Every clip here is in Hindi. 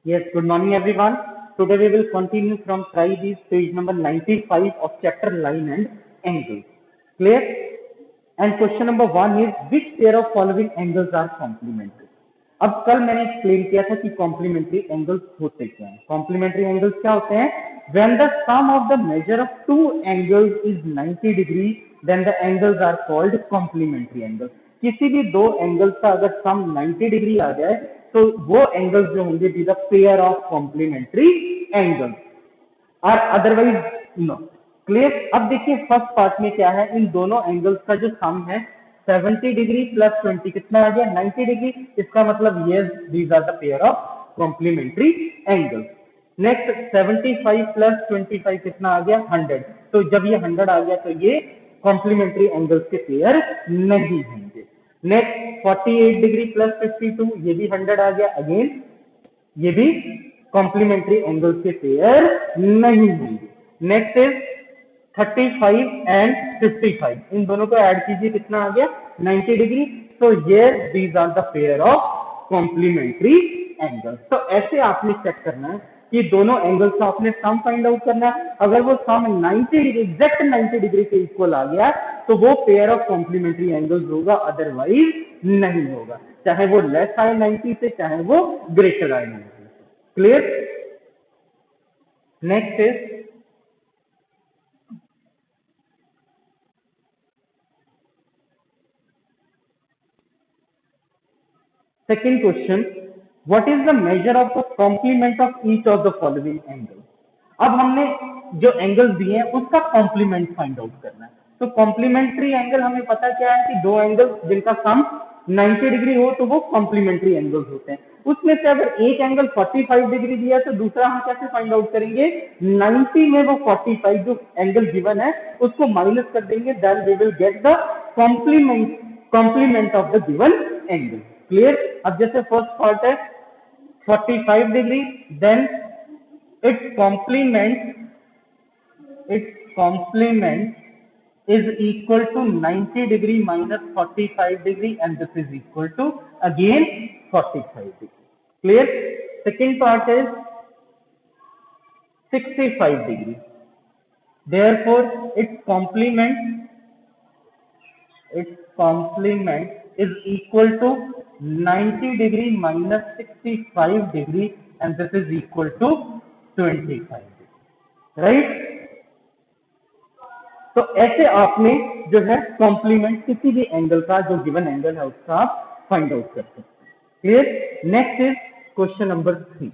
Yes, good morning everyone. Today we will continue from try these page number 95 of chapter line and angles. Clear? And question number one is which pair of following angles are complementary? अब कल मैंने एक्सप्लेन किया था कि कॉम्प्लीमेंट्री एंगल्स होते क्या हैं. कॉम्प्लीमेंट्री एंगल्स क्या होते हैं? When the sum of the measure of two angles is 90 degree then the angles are called complementary angle. किसी भी दो एंगल्स का अगर सम 90 डिग्री आ जाए तो वो एंगल्स जो होंगे be the pair of complementary angles और अदरवाइज नो. क्लियर? अब देखिए फर्स्ट पार्ट में क्या है, इन दोनों एंगल्स का जो सम है 70 डिग्री प्लस 20 कितना आ गया 90 डिग्री. इसका मतलब ये these are the pair of complementary angles. Next 75 plus 25 कितना आ गया 100. तो जब ये 100 आ गया तो ये कॉम्प्लीमेंट्री एंगल्स के पेयर नहीं होंगे. नेक्स्ट 48 डिग्री प्लस 52 ये भी 100 आ गया. अगेन ये भी कॉम्प्लीमेंट्री एंगल्स के पेयर नहीं होंगे. नेक्स्ट इज 35 एंड 55 इन दोनों को ऐड कीजिए कितना आ गया 90 डिग्री. तो ये these are the pair of complementary angles. तो ऐसे आपने चेक करना है कि दोनों एंगल्स का आपने सम फाइंड आउट करना है. अगर वो सम 90 डिग्री एग्जैक्ट 90 डिग्री के इक्वल आ गया तो वो पेयर ऑफ कॉम्प्लीमेंट्री एंगल्स होगा, अदरवाइज नहीं होगा. चाहे वो लेस आए 90 से चाहे वो ग्रेटर आए 90 से. Clear? Next is second question, what is the measure of the complement of each of the following angles? अब हमने जो एंगल्स दिए हैं उसका कॉम्प्लीमेंट फाइंड आउट करना है. तो कॉम्प्लीमेंट्री एंगल हमें पता क्या है कि दो एंगल्स जिनका सम 90 डिग्री हो तो वो कॉम्प्लीमेंट्री एंगल्स होते हैं. उसमें से अगर एक एंगल 45 डिग्री दिया तो दूसरा हम कैसे फाइंड आउट करेंगे? 90 में वो 45 जो एंगल गिवन है उसको माइनस कर देंगे, then we will get the complement of the given angle. Clear? अब जैसे फर्स्ट पार्ट है 45 degree, then its complement is equal to 90 degree minus 45 degree and this is equal to again 45 degree. Clear? Second part is 65 degree. Therefore its complement is equal to 90 degree minus 65 degree and this is equal to 25 degree. Right? तो ऐसे आपने जो है कॉम्प्लीमेंट किसी भी एंगल का जो गिवन एंगल है उसका आप फाइंड आउट कर सकते हैं. Clear? Next is question number 3.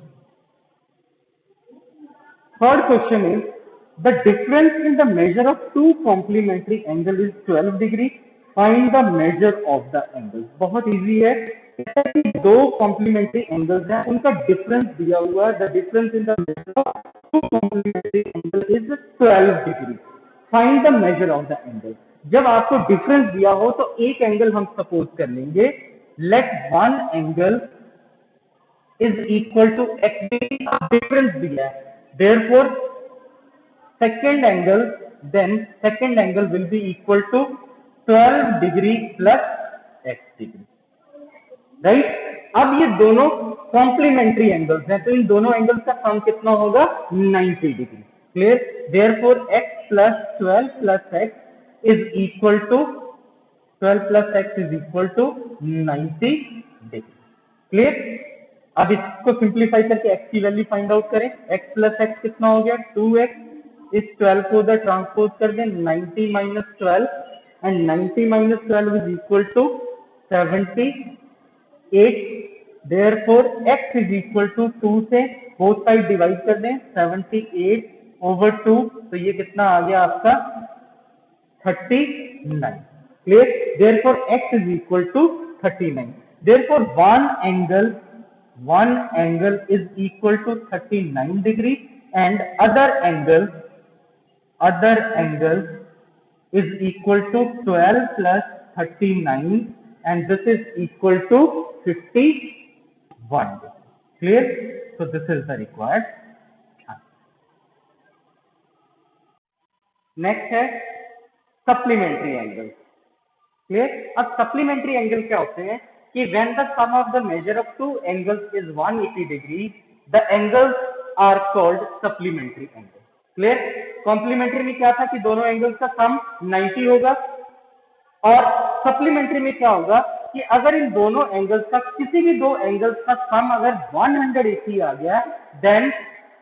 Third question is the difference in the measure of two complementary angle is 12 degree. Find the measure of the angle. बहुत इजी है. दो कॉम्प्लीमेंट्री एंगल्स हैं उनका डिफरेंस दिया हुआ है. The difference in the measure of two complementary angle is 12 degree. Find the measure of the angle. जब आपको डिफरेंस दिया हो तो एक एंगल हम सपोज कर लेंगे. Let one angle is equal to X. Difference दिया है, therefore second angle will be equal to 12 degree plus X degree. Right? अब ये दोनों कॉम्प्लीमेंट्री एंगल्स हैं तो इन दोनों एंगल्स का सम कितना होगा 90 degree. Clear? Therefore x plus 12 plus x is equal to 12 plus x is equal to 90 degree. Clear? अब इसको सिंप्लीफाई करके x की वैल्यू फाइंड आउट करें. x plus x कितना हो गया 2x. इस 12 को उधर ट्रांसपोज कर दें 90 minus 12 and 90 minus 12 is equal to 78. Therefore x is equal to 2 से बोथ साइड डिवाइड कर दें 78 over 2. तो ये कितना आ गया आपका 39. Clear? Therefore x is equal to 39. Therefore one angle is equal to 39 degree and other angle is equal to 12 plus 39 and this is equal to 51. Clear? So this is the required. Next है सप्लीमेंट्री एंगल. क्लियर? अब सप्लीमेंट्री एंगल क्या होते हैं कि when the sum of the measure of two angles is 180 degree the angles are called supplementary angle. Clear? Complementary में क्या था कि दोनों एंगल्स का सम 90 होगा, और सप्लीमेंट्री में क्या होगा कि अगर इन दोनों एंगल्स का, किसी भी दो एंगल्स का सम अगर 180 आ गया, then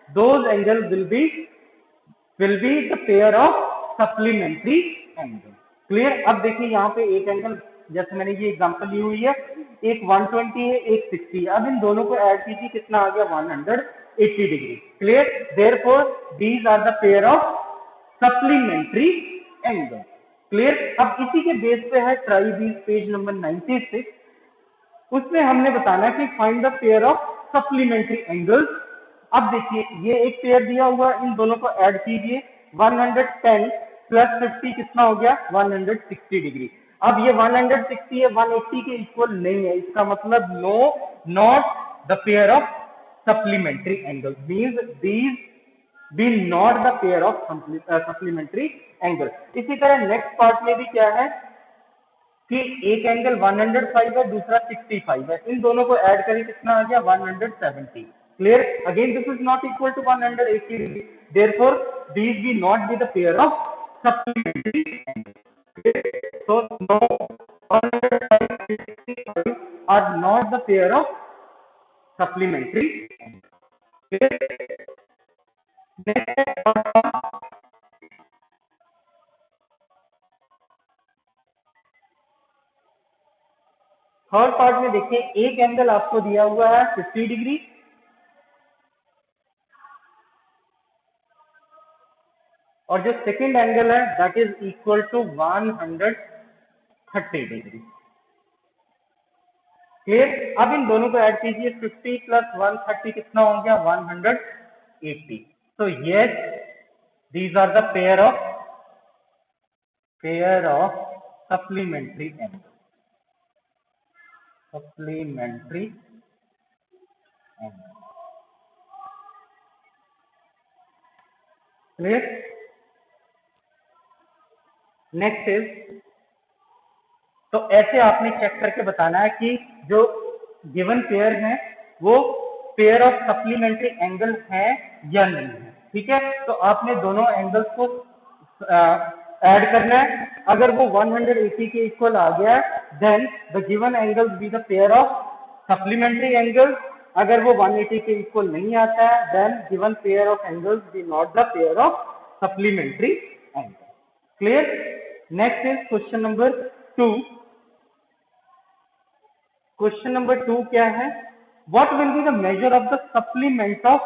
those angle will be the pair of supplementary angle. Clear? अब देखिए यहाँ पे एक एंगल, जैसे मैंने ये एग्जांपल ली हुई है, एक 120 है, एक 60 है। अब इन दोनों को ऐड कीजिए, कितना आ गया? 180 degree. Clear? Therefore these are the pair of supplementary angle. Clear? अब इसी के बेस पे है ट्राई बीज पेज नंबर 96। उसमें हमने बताना कि find the pair of supplementary angles. अब देखिए ये एक पेयर दिया हुआ, इन दोनों को ऐड कीजिए, 110 प्लस 50 कितना हो गया? 160 डिग्री। अब ये 160 है, 180 के इक्वल नहीं है, इसका मतलब no, not the pair of supplementary angle, means these be not the pair of supplementary angle. इसी तरह नेक्स्ट पार्ट में भी क्या है कि एक एंगल 105 है, दूसरा 65 है, इन दोनों को ऐड करें, कितना आ गया? 170। Clear? Again this is not equal to 180 degree, therefore these be not be the pair of supplementary angle. So no, 105 65 are not the pair of supplementary angle. Third part में देखिए, एक एंगल आपको दिया हुआ है 50 डिग्री, और जो सेकंड एंगल है that is equal to 130 degree. Clear? अब इन दोनों को ऐड कीजिए, 50 प्लस 130 कितना हो गया? 180। तो yes, these are the pair of supplementary angle, supplementary angle. Clear? Next is, तो ऐसे आपने चेक करके बताना है कि जो गिवन पेयर है वो पेयर ऑफ सप्लीमेंट्री एंगल है या नहीं है। ठीक है? तो आपने दोनों एंगल्स को ऐड करना है। अगर वो 180 के इक्वल आ गया, then the given angles be the pair of supplementary angles. अगर वो 180 के इक्वल नहीं आता है, then given pair of angles be not the pair of supplementary angle. Clear? Next is question number 2। Question number 2 क्या है? What will be the measure of the supplement of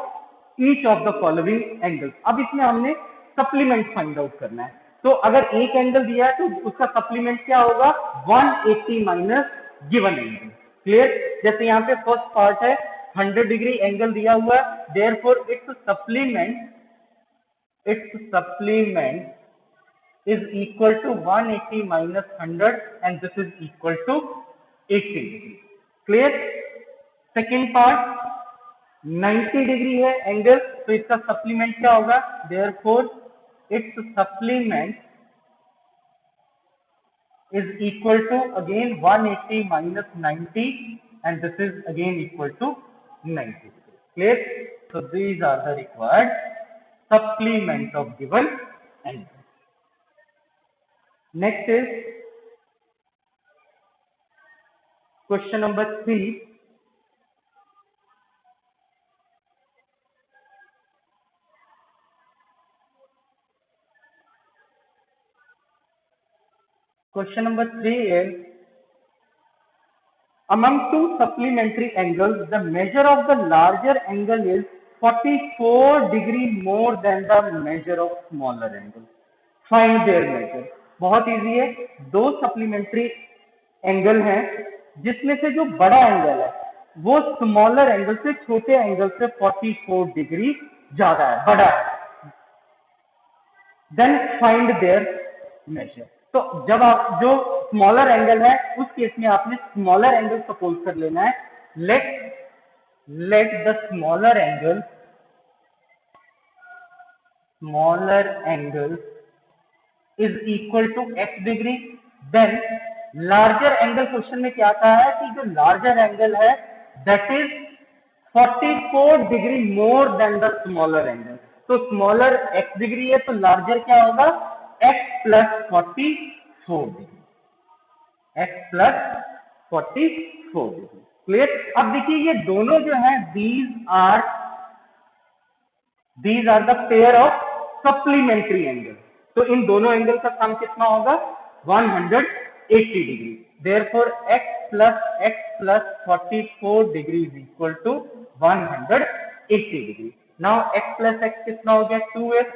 each of the following angles. अब इसमें हमने सप्लीमेंट फाइंड आउट करना है। तो अगर एक एंगल दिया है तो उसका सप्लीमेंट क्या होगा? 180 माइनस गिवन एंगल। क्लियर? जैसे यहाँ पे फर्स्ट पार्ट है, 100 डिग्री एंगल दिया हुआ है, therefore it's supplement is equal to 180 minus 100 and this is equal to 80 degree. Clear? Second part, 90 degree है एंगल, तो इसका सप्लीमेंट क्या होगा? Therefore its supplement is equal to again 180 minus 90 and this is again equal to 90 degree. Clear? So these are the required supplement of given angle. Next is question number 3. Question number 3 is, among two supplementary angles, the measure of the larger angle is 44 degree more than the measure of smaller angle. Find their measure. बहुत इजी है। दो सप्लीमेंट्री एंगल हैं जिसमें से जो बड़ा एंगल है वो स्मॉलर एंगल से, छोटे एंगल से 44 डिग्री ज्यादा है, बड़ा है। Then find their measure. तो जब आप जो स्मॉलर एंगल है उस केस में आपने स्मॉलर एंगल सपोज कर लेना है। Let the smaller angle is equal to x degree. Then larger angle, question में क्या कहा है कि जो लार्जर एंगल है that is 44 degree more than the smaller angle. तो स्मॉलर x डिग्री है तो लार्जर क्या होगा, x plus 44 degree, x plus 44 degree. Clear. अब देखिए ये दोनों जो है these are the pair of supplementary angles। तो इन दोनों एंगल का सम कितना होगा, 180 degree. therefore x plus 44 degree is equal to 180 degree. now x plus x कितना हो गया, 2x।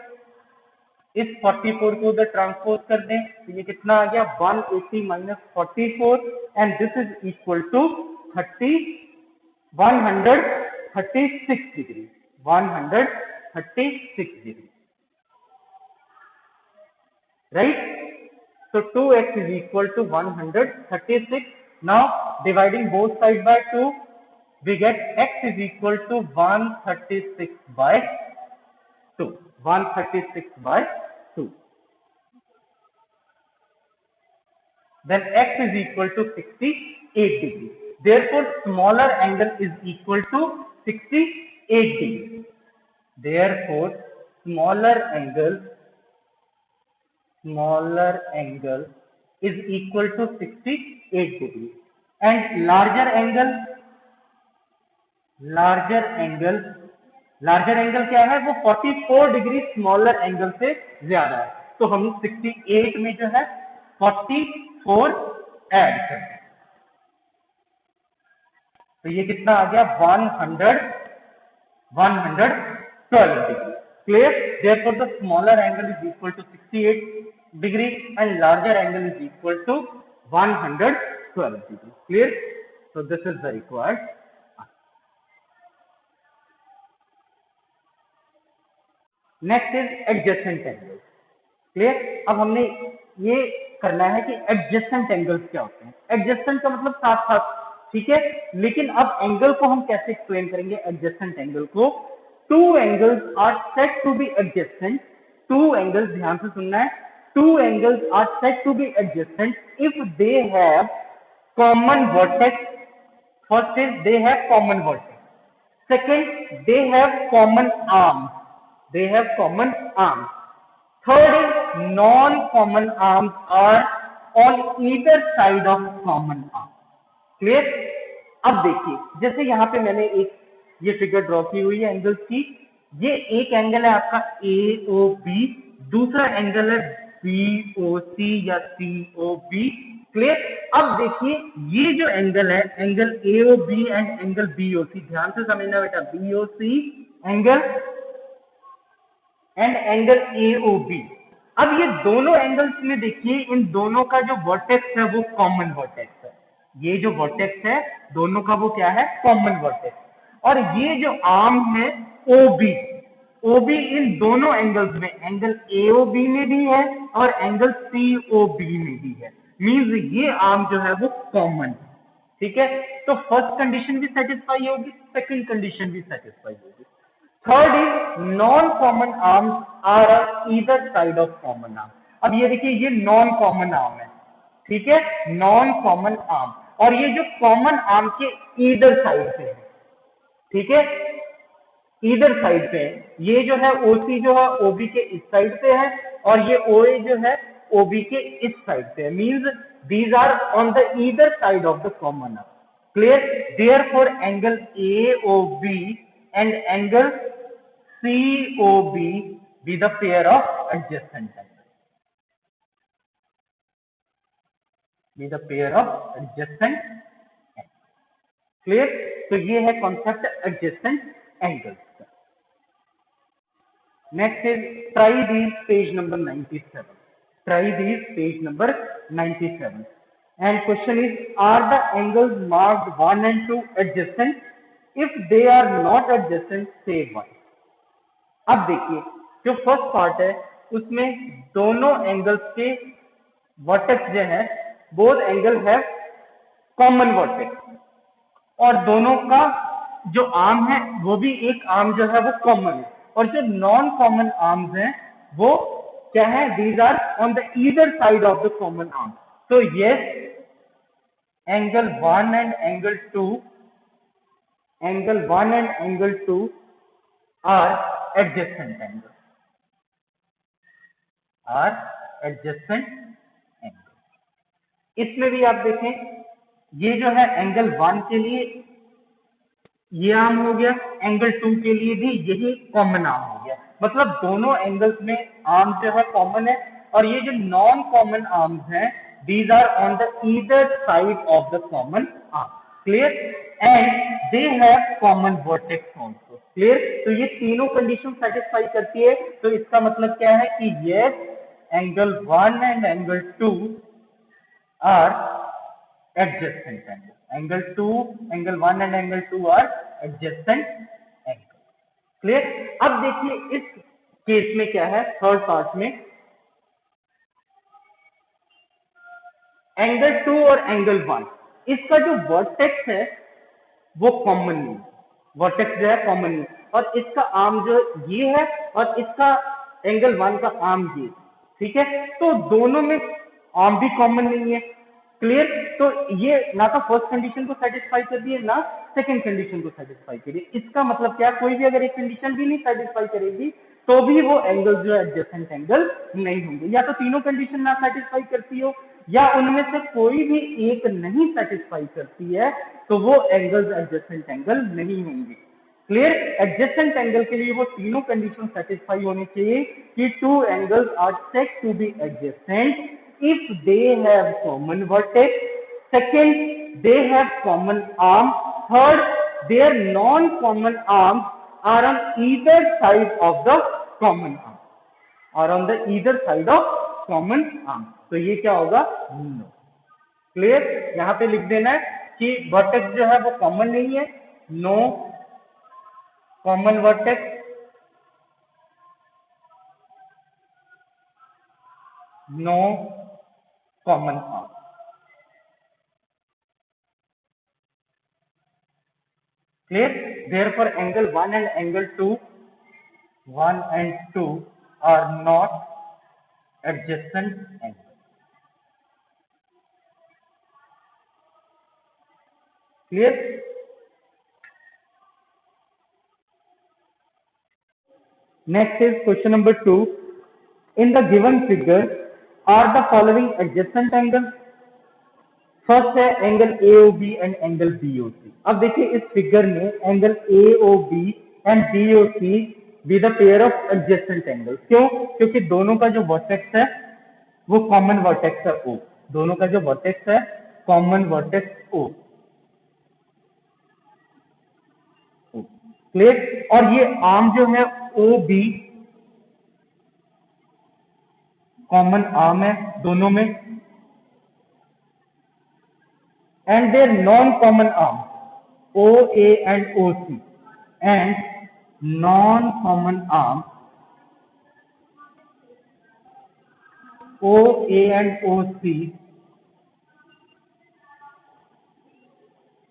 इस 44 को उधर ट्रांसपोज कर दें तो ये कितना आ गया, 180 minus 44 and this is equal to 136 degree, 136 degree, right. So 2x is equal to 136. Now dividing both sides by 2, we get x is equal to 136 by 2. 136 by 2. Then x is equal to 68 degree. Therefore, smaller angle is equal to 68 degree. Therefore, smaller angle is equal to 68 degree. And larger angle क्या है, वो 44 डिग्री स्मॉलर एंगल से ज्यादा है। तो हम 68 में जो है 44 ऐड कर दें तो ये कितना आ गया, 112 degree. Clear. therefore the smaller angle is equal to 68 degree and larger angle is equal to 112 degree। clear। so this is the required। Next is adjacent angles. Clear. अब हमने ये करना है कि एडजेसेंट एंगल्स क्या होते हैं। एडजेसेंट का मतलब साथ साथ, ठीक है। लेकिन अब एंगल को हम कैसे एक्सप्लेन करेंगे, एडजेसेंट एंगल को। Two angles are said to be adjacent. Two angles, ध्यान से सुनना है, two angles are said to be adjacent if they have common vertex. First is they have common vertex. Second, they have common arms. They have common arms. Third is non-common arms are on either side of common arm. Clear? अब देखिए, जैसे यहाँ पे मैंने एक ये फिगर ड्रॉ की हुई है एंगल्स की। ये एक एंगल है आपका AOB, दूसरा एंगल है BOC या COB। क्लियर। अब देखिए ये जो एंगल है, angle AOB and angle BOC, ध्यान से समझना बेटा, BOC angle and angle AOB। अब ये दोनों एंगल्स में देखिए, इन दोनों का जो वर्टेक्स है वो कॉमन वर्टेक्स है। ये जो वर्टेक्स है दोनों का वो क्या है, कॉमन वर्टेक्स। और ये जो आर्म है OB इन दोनों एंगल्स में, एंगल AOB में भी है और एंगल COB में भी है। मींस ये आर्म जो है वो कॉमन है। ठीक है। तो फर्स्ट कंडीशन भी सेटिस्फाई होगी, सेकंड कंडीशन भी सेटिस्फाई होगी। Third is non common arms are either side of common arm. अब ये देखिए ये नॉन कॉमन आर्म है, ठीक है, नॉन कॉमन आर्म, और ये जो कॉमन आर्म के ईदर साइड पे है, ठीक है, ईदर साइड पे है। ये जो है OC जो है OB के इस साइड पे है और ये OA जो है OB के इस साइड पे है। Means these are on the either side of the common arm. Clear. Therefore angle AOB and angle COB be the pair of adjacent angles. Be the pair of adjacent angles. Clear? तो ये है कॉन्सेप्ट adjacent angles का। Next is try these, page number 97. Try these, page number 97. And question is, are the angles marked 1 and 2 adjacent? If they are not adjacent, say why. अब देखिए जो फर्स्ट पार्ट है उसमें दोनों एंगल्स के वर्टेक्स जो है, बोथ एंगल है कॉमन वर्टेक्स, और दोनों का जो आर्म है वो भी एक आर्म जो है वो कॉमन है, और जो नॉन कॉमन आर्म्स हैं वो क्या है, these are on the either side of the common arm. तो yes, angle 1 and angle 2 angle 1 and angle 2 are adjacent angles. Are adjacent angles. इसमें भी आप देखें, ये जो है एंगल 1 के लिए ये आर्म हो गया, एंगल 2 के लिए भी यही कॉमन आर्म हो गया, मतलब दोनों एंगल्स में आर्म जो है कॉमन है। और ये जो नॉन कॉमन आर्म्स हैं, these are on the either side of the common arm, clear, and they have common vertex also, clear. तो ये तीनों कंडीशन सेटिस्फाई करती है, तो इसका मतलब क्या है कि yes, angle 1 and angle 2 are adjacent angles. Angle 2, angle 1 and angle 2 are adjacent angles. Clear? अब देखिए इस केस में क्या है, थर्ड पार्ट में एंगल 2 और एंगल 1, इसका जो वर्टेक्स है वो कॉमन नहीं, वर्टेक्स जो है कॉमन नहीं, और इसका आर्म जो ये है और इसका एंगल 1 का आर्म ये, ठीक है, तो दोनों में आर्म भी कॉमन नहीं है, क्लियर। तो ये ना तो फर्स्ट कंडीशन को सेटिस्फाई कर रही है ना सेकंड कंडीशन को सेटिस्फाई कर रही है। इसका मतलब क्या, कोई भी अगर एक कंडीशन भी नहीं सेटिस्फाई करेगी तो भी वो एंगल जो है एडजेसेंट एंगल नहीं होंगे, या तो तीनों कंडीशन ना सेटिस्फाई करती हो या उनमें से कोई भी एक नहीं सेटिस्फाई करती है, तो वो एंगल्स एडजेसेंट एंगल नहीं होंगे, क्लियर। एडजेसेंट एंगल के लिए वो तीनों कंडीशन सेटिस्फाई होनी चाहिए कि two angles are said to be adjacent if they have common vertex, second they have common arm, third their non-common arms are on either side of the common arm, or on the either side of common arm, तो ये क्या होगा, नो, क्लियर। यहां पे लिख देना है कि वर्टेक्स जो है वो कॉमन नहीं है, no common vertex, no common arm, clear। Therefore angle 1 and angle 2, 1 and 2 are not adjacent angles, clear। Next is question number 2. In the given figure are the following adjacent angles? First है angle AOB and angle BOC। अब देखिए इस फिगर में angle AOB and BOC be the pair of adjacent angle, क्यों, क्योंकि दोनों का जो वर्टेक्स है वो कॉमन वर्टेक्स है O, दोनों का जो वर्टेक्स है कॉमन वर्टेक्स O, क्लियर। और ये आर्म जो है OB कॉमन आर्म है दोनों में, and their non-common arms OA and OC, and non-common arms OA and OC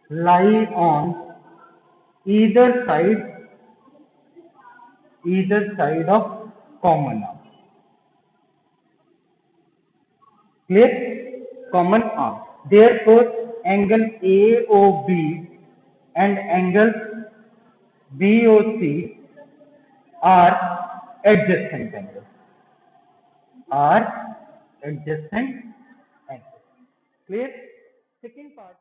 lie on either side of common arm, clear, common arm, therefore angle AOB and angle BOC are adjacent angles, clear। Second part